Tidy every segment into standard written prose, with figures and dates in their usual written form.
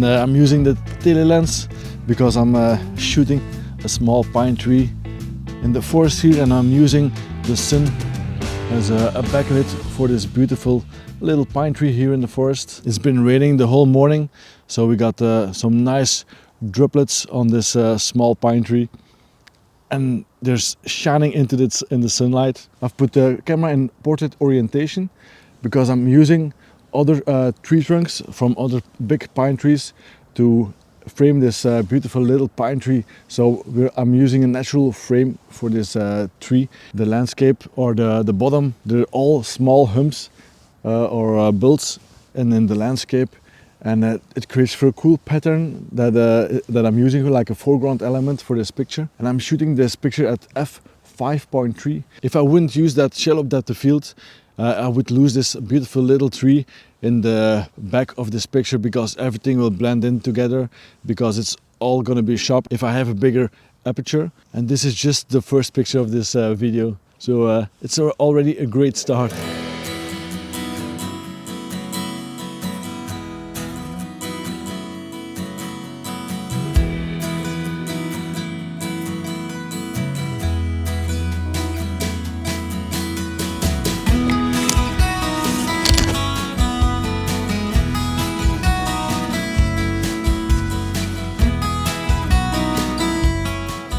And I'm using the tele lens because I'm shooting a small pine tree in the forest here, and I'm using the sun as a backlit for this beautiful little pine tree here in the forest. It's been raining the whole morning, so we got some nice droplets on this small pine tree, and there's shining into it in the sunlight. I've put the camera in portrait orientation because I'm using other tree trunks from other big pine trees to frame this beautiful little pine tree. So I'm using a natural frame for this tree. The landscape or the bottom, they're all small humps or bulbs and in the landscape, and it creates for a cool pattern that I'm using like a foreground element for this picture. And I'm shooting this picture at f5.3. If I wouldn't use that shallow depth of field, I would lose this beautiful little tree in the back of this picture, because everything will blend in together, because it's all gonna be sharp if I have a bigger aperture. And this is just the first picture of this video, so it's already a great start.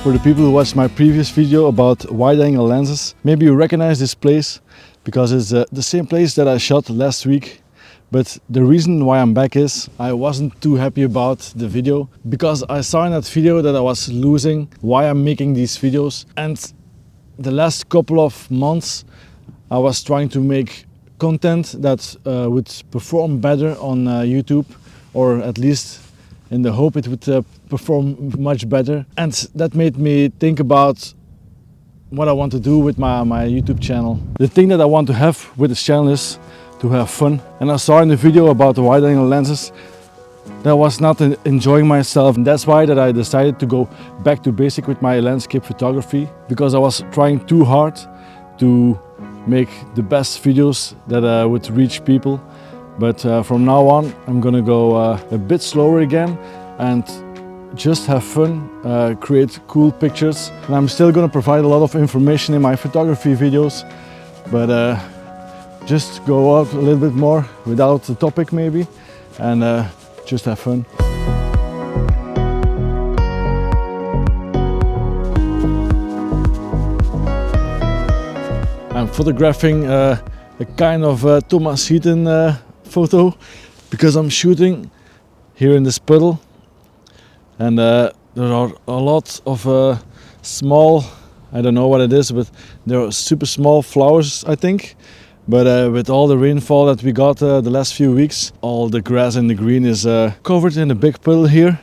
For the people who watched my previous video about wide-angle lenses, maybe you recognize this place because it's the same place that I shot last week. But the reason why I'm back is I wasn't too happy about the video, because I saw in that video that I was losing why I'm making these videos. And the last couple of months I was trying to make content that would perform better on YouTube, or at least in the hope it would perform much better. And that made me think about what I want to do with my YouTube channel. The thing that I want to have with this channel is to have fun. And I saw in the video about the wide angle lenses that I was not enjoying myself. And that's why that I decided to go back to basic with my landscape photography, because I was trying too hard to make the best videos that would reach people. But from now on, I'm gonna go a bit slower again and just have fun, create cool pictures. And I'm still gonna provide a lot of information in my photography videos, but just go out a little bit more without the topic maybe, and just have fun. I'm photographing a kind of Thomas Heaton photo, because I'm shooting here in this puddle, and there are a lot of small, I don't know what it is, but there are super small flowers, I think. But with all the rainfall that we got the last few weeks, all the grass and the green is covered in a big puddle here,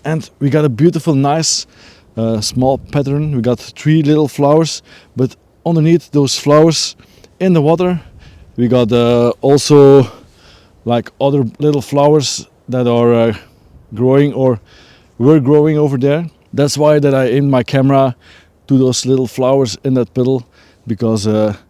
and we got a beautiful, nice small pattern. We got 3 little flowers, but underneath those flowers in the water we got also like other little flowers that are growing or were growing over there. That's why that I aimed my camera to those little flowers in that puddle, because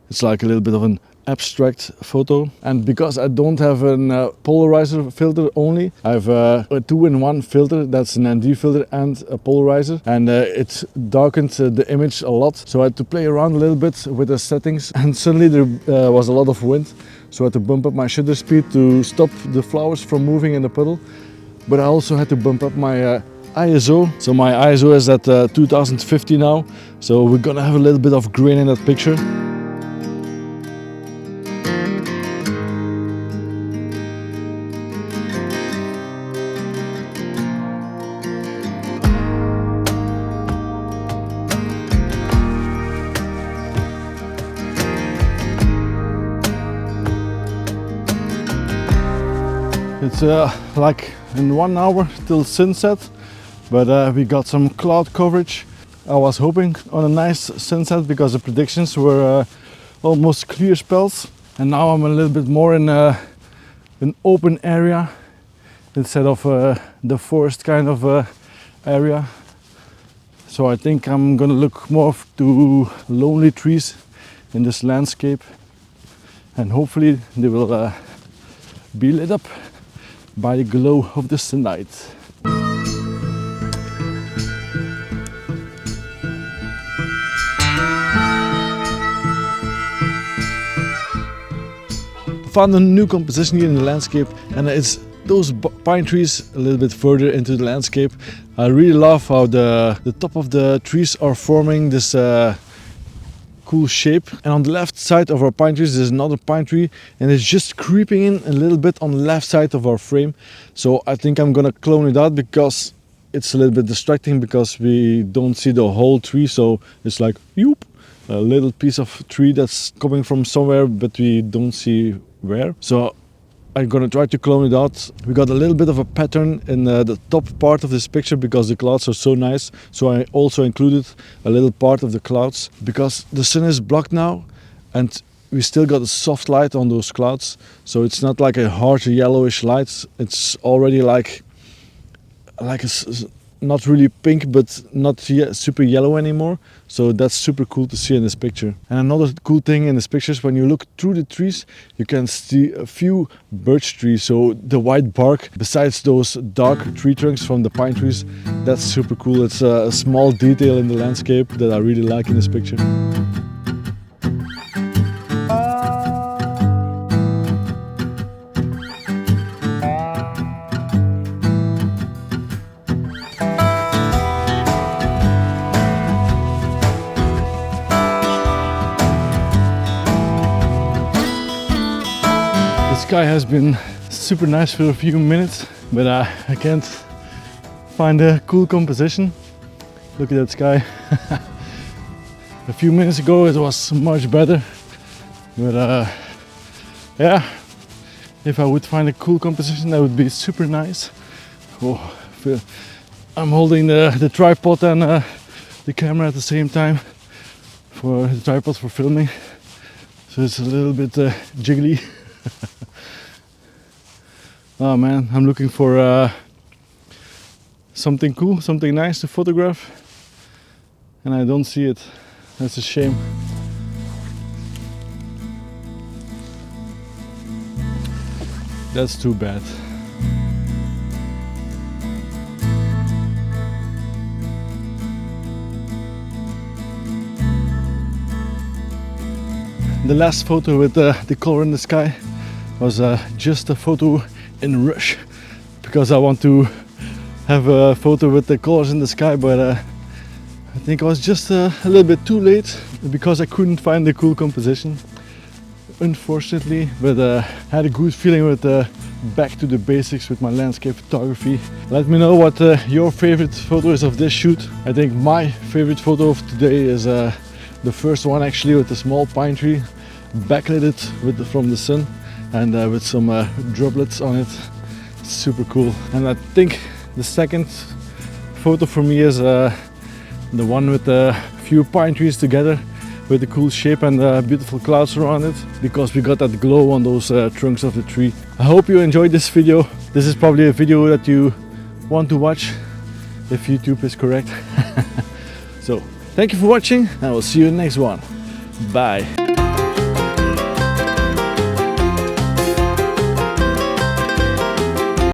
it's like a little bit of an abstract photo. And because I don't have a polarizer filter only, I have a 2-in-1 filter, that's an ND filter and a polarizer, and it darkened the image a lot. So I had to play around a little bit with the settings, and suddenly there was a lot of wind, so I had to bump up my shutter speed to stop the flowers from moving in the puddle. But I also had to bump up my ISO. So my ISO is at 2050 now, so we're gonna have a little bit of grain in that picture. It's like in 1 hour till sunset, but we got some cloud coverage. I was hoping on a nice sunset because the predictions were almost clear spells, and now I'm a little bit more in an open area instead of the forest kind of area. So I think I'm gonna look more to lonely trees in this landscape, and hopefully they will be lit up by the glow of the sunlight. Found a new composition here in the landscape, and it's those pine trees a little bit further into the landscape. I really love how the top of the trees are forming this cool shape. And on the left side of our pine trees there's another pine tree, and it's just creeping in a little bit on the left side of our frame. So I think I'm gonna clone it out because it's a little bit distracting, because we don't see the whole tree. So it's like, whoop, a little piece of tree that's coming from somewhere, but we don't see where. So I'm gonna try to clone it out. We got a little bit of a pattern in the top part of this picture because the clouds are so nice. So I also included a little part of the clouds because the sun is blocked now, and we still got a soft light on those clouds. So it's not like a hard yellowish light. It's already like not really pink, but not super yellow anymore. So that's super cool to see in this picture. And another cool thing in this picture is when you look through the trees, you can see a few birch trees. So the white bark, besides those dark tree trunks from the pine trees, that's super cool. It's a small detail in the landscape that I really like in this picture. The sky has been super nice for a few minutes, but I can't find a cool composition. Look at that sky. A few minutes ago it was much better, but yeah, if I would find a cool composition that would be super nice. Oh, I'm holding the tripod and the camera at the same time, for the tripod for filming, so it's a little bit jiggly. Oh man, I'm looking for something cool, something nice to photograph, and I don't see it. That's a shame. That's too bad. The last photo with the color in the sky was just a photo in rush, because I want to have a photo with the colors in the sky, but I think I was just a little bit too late because I couldn't find the cool composition, unfortunately. But I had a good feeling with back to the basics with my landscape photography. Let me know what your favorite photo is of this shoot. I think my favorite photo of today is the first one, actually, with the small pine tree, backlit from the sun, and with some droplets on it. Super cool. And I think the second photo for me is the one with a few pine trees together with the cool shape and beautiful clouds around it, because we got that glow on those trunks of the tree. I hope you enjoyed this video. This is probably a video that you want to watch if YouTube is correct. So thank you for watching, and I will see you in the next one. Bye.